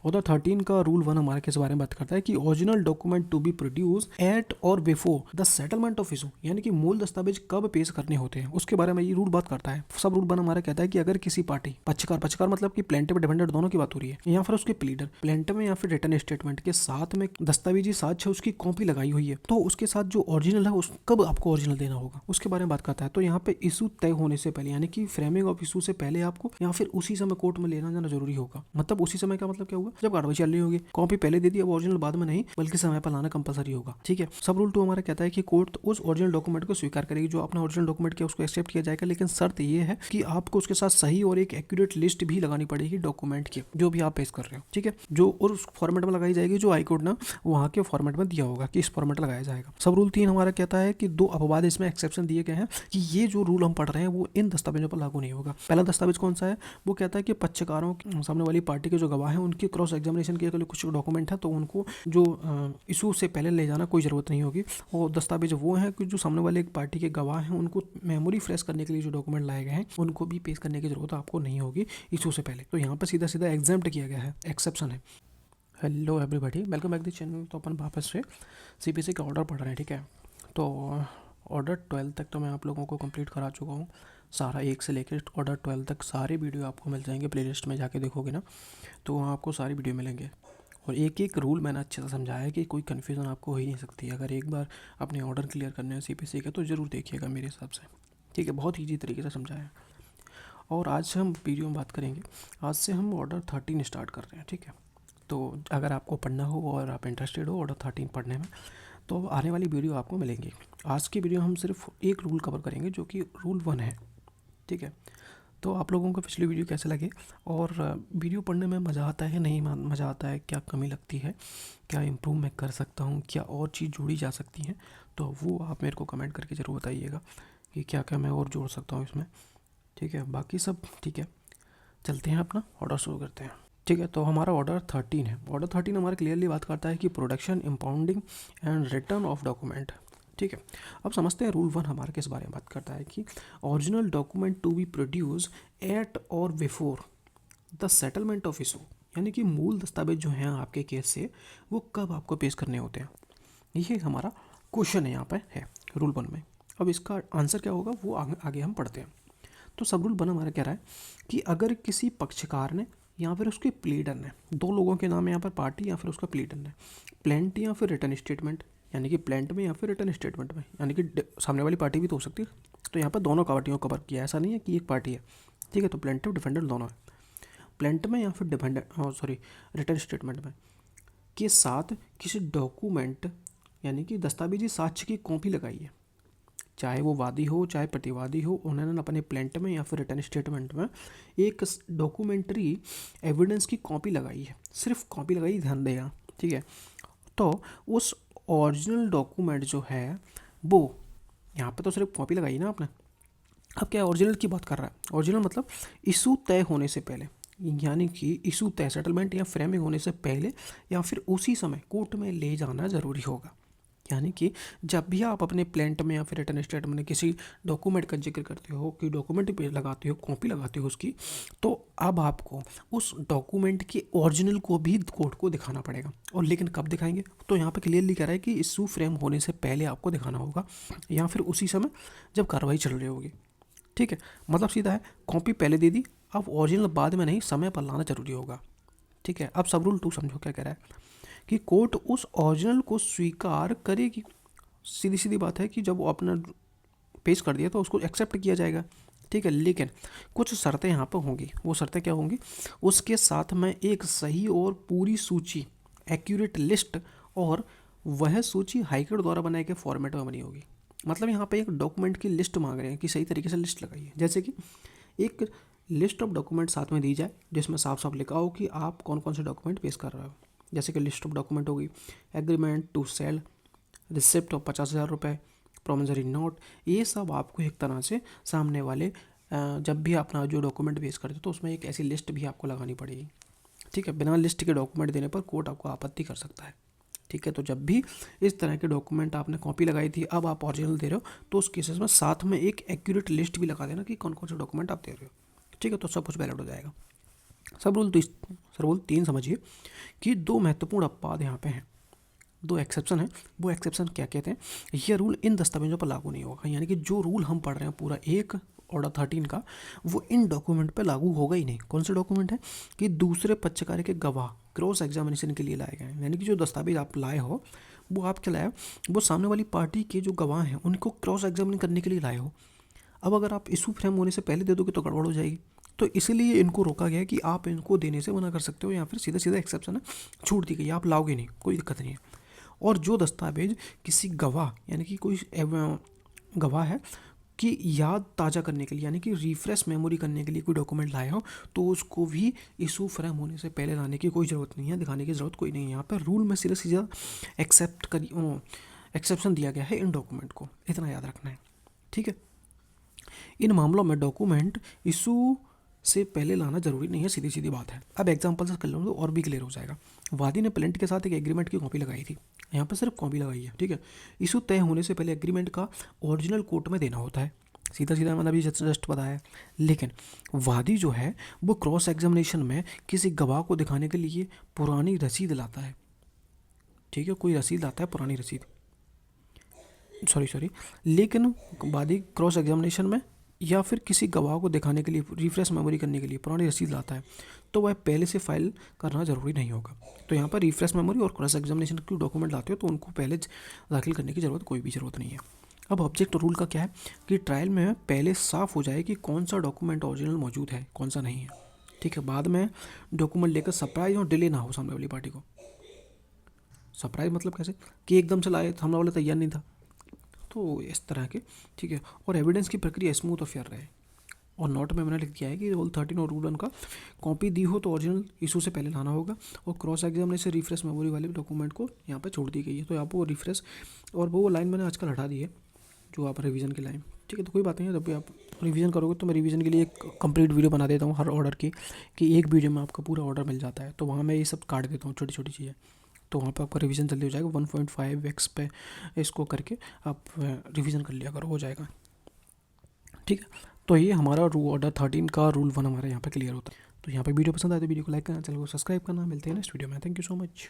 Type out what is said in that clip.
Order 13 का rule 1 हमारे किस बारे में बात करता है कि original document to be produce at or before the settlement of issue, यानी कि मूल दस्तावेज कब पेश करने होते हैं उसके बारे में ये रूल बात करता है। सब रूल 1 हमारा कहता है कि अगर किसी पार्टी पक्षकार मतलब कि प्लेंटिव डिफेंडेंट दोनों की बात हो रही है या फिर उसके प्लीडर प्लेंटिव में या फिर रिटर्न स्टेटमेंट के साथ में दस्तावेजी साक्ष्य उसकी कॉपी लगाई हुई है, तो उसके साथ जो ओरिजिनल है उस कब आपको ओरिजिनल देना होगा उसके बारे में बात करता है। तो यहाँ पे इशू तय होने से पहले यानी कि फ्रेमिंग ऑफ इशू से पहले आपको या फिर उसी समय कोर्ट में लेना जाना जरूरी होगा। मतलब उसी समय का मतलब क्या होगा, जब कार्रवाई चल रही होगी कॉपी पहले दे दी, अब ओरिजिनल बाद में नहीं बल्कि समय पर लाना कंपलसरी होगा। ठीक है। सब रूल 2 हमारा कहता है कि कोर्ट उस ओरिजिनल डॉक्यूमेंट को स्वीकार करेगी जो अपना ओरिजिनल डॉक्यूमेंट किया उसको एक्सेप्ट किया जाएगा, लेकिन शर्त ये है कि आपको उसके साथ सही और एक एक्यूरेट लिस्ट भी लगानी पड़ेगी डॉक्यूमेंट की जो भी आप पेश कर रहे हो। ठीक है। जो और उस फॉर्मेट में लगाई जाएगी जो हाईकोर्ट ने वहाँ के फॉर्मेट में दिया होगा कि इस फॉर्मेट लगाया जाएगा। सब रूल 3 हमारा कहता है कि 2 अपवाद इसमें एक्सेप्शन दिए गए हैं कि ये जो रूल हम पढ़ रहे हैं वो इन दस्तावेजों पर लागू नहीं होगा। पहला दस्तावेज कौन सा है, वो कहता है कि पक्षकारों सामने वाली पार्टी के जो गवाह हैं उनकी क्रॉस एग्जामिनेशन के लिए कुछ डॉक्यूमेंट है तो उनको जो इशू से पहले ले जाना कोई ज़रूरत नहीं होगी। और दस्तावेज वो हैं कि जो सामने वाले एक पार्टी के गवाह हैं उनको मेमोरी फ्रेश करने के लिए जो डॉक्यूमेंट लाए गए हैं उनको भी पेश करने की जरूरत आपको नहीं होगी इशू से पहले। तो यहाँ पर सीधा सीधा एग्जाम्प्ट किया गया है, एक्सेप्शन है। Hello everybody, welcome back the channel. तो अपन वापस से सीपीसी का ऑर्डर पढ़ रहे हैं। ठीक है। तो ऑर्डर 12 तक तो मैं आप लोगों को कंप्लीट करा चुका हूँ सारा, 1 से लेकर ऑर्डर 12 तक सारे वीडियो आपको मिल जाएंगे। प्लेलिस्ट में जाके देखोगे ना तो वहाँ आपको सारी वीडियो मिलेंगे और एक एक रूल मैंने अच्छे से समझाया है कि कोई कन्फ्यूज़न आपको हो ही नहीं सकती। अगर एक बार अपने ऑर्डर क्लियर करने हैं सीपीसी के तो ज़रूर देखिएगा मेरे हिसाब से। ठीक है। बहुत ईजी तरीके से समझाया है। और आज हम वीडियो में बात करेंगे, आज से हम ऑर्डर 13 स्टार्ट कर रहे हैं। ठीक है। तो अगर आपको पढ़ना हो और आप इंटरेस्टेड हो ऑर्डर 13 पढ़ने में तो आने वाली वीडियो आपको मिलेंगी। आज की वीडियो हम सिर्फ एक रूल कवर करेंगे जो कि रूल 1 है। ठीक है। तो आप लोगों को पिछली वीडियो कैसे लगे और वीडियो पढ़ने में मज़ा आता है नहीं मज़ा आता है, क्या कमी लगती है, क्या इम्प्रूव मैं कर सकता हूँ, क्या और चीज़ जोड़ी जा सकती हैं, तो वो आप मेरे को कमेंट करके ज़रूर बताइएगा कि क्या क्या मैं और जोड़ सकता हूँ इसमें। ठीक है। बाकी सब ठीक है, चलते हैं अपना ऑर्डर शुरू करते हैं। ठीक है। तो हमारा ऑर्डर 13 है। ऑर्डर 13 हमारा क्लियरली बात करता है कि production, impounding and return of document. ठीक है। अब समझते हैं रूल 1 हमारे किस बारे में बात करता है कि original document to be produce at or before the settlement of issue, यानी कि मूल दस्तावेज जो हैं आपके केस से वो कब आपको पेश करने होते हैं, ये हमारा क्वेश्चन है यहाँ पर है रूल 1 में। अब इसका आंसर क्या होगा वो आगे हम पढ़ते हैं। तो सब रूल 1 हमारा कह रहा है कि अगर किसी पक्षकार ने या फिर उसके प्लीडर ने, 2 लोगों के नाम है यहाँ पर, पार्टी या फिर उसका प्लीडर ने, प्लेंट या फिर रिटर्न स्टेटमेंट, यानी कि प्लेंट में या फिर रिटर्न स्टेटमेंट में, यानी कि सामने वाली पार्टी भी तो हो सकती है, तो यहाँ पर दोनों पार्टियों को कवर किया, ऐसा नहीं है कि एक पार्टी है। ठीक है। तो प्लेंटिव डिफेंडेंट दोनों है, प्लेंट में या फिर रिटर्न स्टेटमेंट में के साथ किसी डॉक्यूमेंट यानी कि दस्तावेजी साक्ष्य की कॉपी लगाई है, चाहे वो वादी हो चाहे प्रतिवादी हो, उन्होंने अपने प्लेंट में या फिर रिटर्न स्टेटमेंट में एक डॉक्यूमेंट्री एविडेंस की कॉपी लगाई है, सिर्फ कॉपी लगाई, ध्यान देगा। ठीक है। तो उस ओरिजिनल डॉक्यूमेंट जो है वो यहाँ पे तो सिर्फ कॉपी लगाई ना आपने। अब क्या ओरिजिनल की बात कर रहा है, ओरिजिनल मतलब इशू तय होने से पहले, यानी कि इशू तय सेटलमेंट या फ्रेमिंग होने से पहले या फिर उसी समय कोर्ट में ले जाना ज़रूरी होगा। यानी कि जब भी आप अपने प्लेंट में या फिर रिटर्न स्टेटमेंट में किसी डॉक्यूमेंट का जिक्र करते हो कि डॉक्यूमेंट पे लगाते हो, कॉपी लगाते हो उसकी, तो अब आपको उस डॉक्यूमेंट के ओरिजिनल को भी कोर्ट को दिखाना पड़ेगा। और लेकिन कब दिखाएंगे, तो यहाँ पे क्लियरली कह रहा है कि इशू फ्रेम होने से पहले आपको दिखाना होगा या फिर उसी समय जब कार्रवाई चल रही होगी। ठीक है। मतलब सीधा है, कॉपी पहले दे दी, अब ओरिजिनल बाद में नहीं, समय पर लाना जरूरी होगा। ठीक है। अब सब रूल 2 समझो क्या कह रहा है कि कोर्ट उस ओरिजिनल को स्वीकार करेगी। सीधी सीधी बात है कि जब वो अपना पेश कर दिया तो उसको एक्सेप्ट किया जाएगा। ठीक है। लेकिन कुछ शर्तें यहाँ पर होंगी, वो शर्तें क्या होंगी, उसके साथ में एक सही और पूरी सूची, एक्यूरेट लिस्ट, और वह सूची हाईकोर्ट द्वारा बनाए गए फॉर्मेट में बनी होगी। मतलब यहाँ पे एक डॉक्यूमेंट की लिस्ट मांग रहे हैं कि सही तरीके से लिस्ट लगाइए, जैसे कि एक लिस्ट ऑफ डॉक्यूमेंट साथ में दी जाए जिसमें साफ साफ लिखा हो कि आप कौन कौन से डॉक्यूमेंट पेश कर रहे हो। जैसे कि लिस्ट ऑफ डॉक्यूमेंट होगी, agreement to sale, receipt of 50,000 रुपये, प्रोमिसरी नोट, ये सब आपको एक तरह से सामने वाले जब भी अपना जो डॉक्यूमेंट पेश करते तो उसमें एक ऐसी लिस्ट भी आपको लगानी पड़ेगी। ठीक है। बिना लिस्ट के डॉक्यूमेंट देने पर कोर्ट आपको आपत्ति कर सकता है। ठीक है। तो जब भी इस तरह के डॉक्यूमेंट आपने कॉपी लगाई थी, अब आप ओरिजिनल दे रहे हो, तो उस केसेस में साथ में एक एक्यूरेट लिस्ट भी लगा देना कि कौन कौन से डॉक्यूमेंट आप दे रहे हो। ठीक है। तो सब कुछ वैलिड हो जाएगा। सब रूल तो सर रूल 3 समझिए कि 2 महत्वपूर्ण अपवाद यहाँ पे हैं, 2 एक्सेप्शन है। वो एक्सेप्शन क्या कहते हैं, ये रूल इन दस्तावेजों पर लागू नहीं होगा, यानी कि जो रूल हम पढ़ रहे हैं पूरा एक ऑर्डर 13 का, वो इन डॉक्यूमेंट पे लागू होगा ही नहीं। कौन से डॉक्यूमेंट है कि दूसरे पक्षकार के गवाह क्रॉस एग्जामिनेशन के लिए लाए गए हैं, यानी कि जो दस्तावेज आप लाए हो वो आप क्या लाए हो, वो सामने वाली पार्टी के जो गवाह हैं उनको क्रॉस एग्जामिन करने के लिए लाए हो। अब अगर आप इशू फ्रेम होने से पहले दे दोगे तो गड़बड़ हो जाएगी, तो इसलिए इनको रोका गया है कि आप इनको देने से मना कर सकते हो, या फिर सीधा सीधा एक्सेप्शन है, छूट दी गई, आप लाओगे नहीं, कोई दिक्कत नहीं है। और जो दस्तावेज किसी गवाह यानी कि कोई गवाह है कि याद ताज़ा करने के लिए यानी कि रिफ्रेश मेमोरी करने के लिए कोई डॉक्यूमेंट लाए हो, तो उसको भी इशू फ्रेम होने से पहले लाने की कोई ज़रूरत नहीं है, दिखाने की ज़रूरत कोई नहीं है। यहाँ पर रूल में सीधा सीधा एक्सेप्शन दिया गया है इन डॉक्यूमेंट को, इतना याद रखना है, ठीक है। इन मामलों में डॉक्यूमेंट इशू से पहले लाना जरूरी नहीं है, सीधी सीधी बात है। अब एग्जांपल से कर लो तो और भी क्लियर हो जाएगा। वादी ने प्लेंट के साथ एक एग्रीमेंट की कॉपी लगाई थी, यहाँ पर सिर्फ कॉपी लगाई है, ठीक है। इशू तय होने से पहले एग्रीमेंट का ओरिजिनल कोर्ट में देना होता है, सीधा सीधा मैंने अभी जस्ट बताया। लेकिन वादी जो है वो क्रॉस एग्जामिनेशन में किसी गवाह को दिखाने के लिए पुरानी रसीद लाता है, ठीक है, कोई रसीद लाता है, पुरानी रसीद, सॉरी, लेकिन वादी क्रॉस एग्जामिनेशन में या फिर किसी गवाह को दिखाने के लिए रिफ्रेश मेमोरी करने के लिए पुरानी रसीद लाता है, तो वह पहले से फाइल करना ज़रूरी नहीं होगा। तो यहाँ पर रिफ्रेश मेमोरी और क्रॉस एग्जामिनेशन की डॉक्यूमेंट लाते हो तो उनको पहले दाखिल करने की कोई भी ज़रूरत नहीं है। अब ऑब्जेक्ट रूल का क्या है कि ट्रायल में पहले साफ हो जाए कि कौन सा डॉक्यूमेंट ओरिजिनल मौजूद है, कौन सा नहीं है, ठीक है। बाद में डॉक्यूमेंट लेकर सरप्राइज और डिले ना हो सामने वाली पार्टी को। सरप्राइज मतलब कैसे कि एकदम से लाए, सामने वाला तैयार नहीं था, तो इस तरह के, ठीक है। और एविडेंस की प्रक्रिया स्मूथ और फेयर रहे। और नोट में मैंने लिख दिया है कि रूल 13 और रूल 1 का कॉपी दी हो तो ओरिजिनल इशू से पहले लाना होगा, और क्रॉस एग्जामिनेशन रिफ्रेश मेमोरी वाले डॉक्यूमेंट को यहाँ पे छोड़ दी गई है। तो यहाँ पर वो रिफ्रेश और वो लाइन मैंने आजकल हटा दी है जो आप रिवीजन की लाइन, ठीक है। तो कोई बात नहीं है, जब भी आप रिवीजन करोगे तो मैं रिवीजन के लिए एक कंप्लीट वीडियो बना देता हूँ हर ऑर्डर की, कि एक वीडियो में आपका पूरा ऑर्डर मिल जाता है, तो वहाँ मैं ये सब काट देता हूँ छोटी छोटी चीज़ें, तो वहाँ पे आपका रिवीजन जल्दी हो जाएगा। 1.5x पे इसको करके आप रिवीजन कर लिया करो, हो जाएगा, ठीक है। तो ये हमारा ऑर्डर 13 का रूल 1 हमारे यहाँ पे क्लियर होता है। तो यहाँ पे वीडियो पसंद आए तो वीडियो को लाइक करना, चैनल को सब्सक्राइब करना। मिलते हैं नेक्स्ट वीडियो में, थैंक यू सो मच।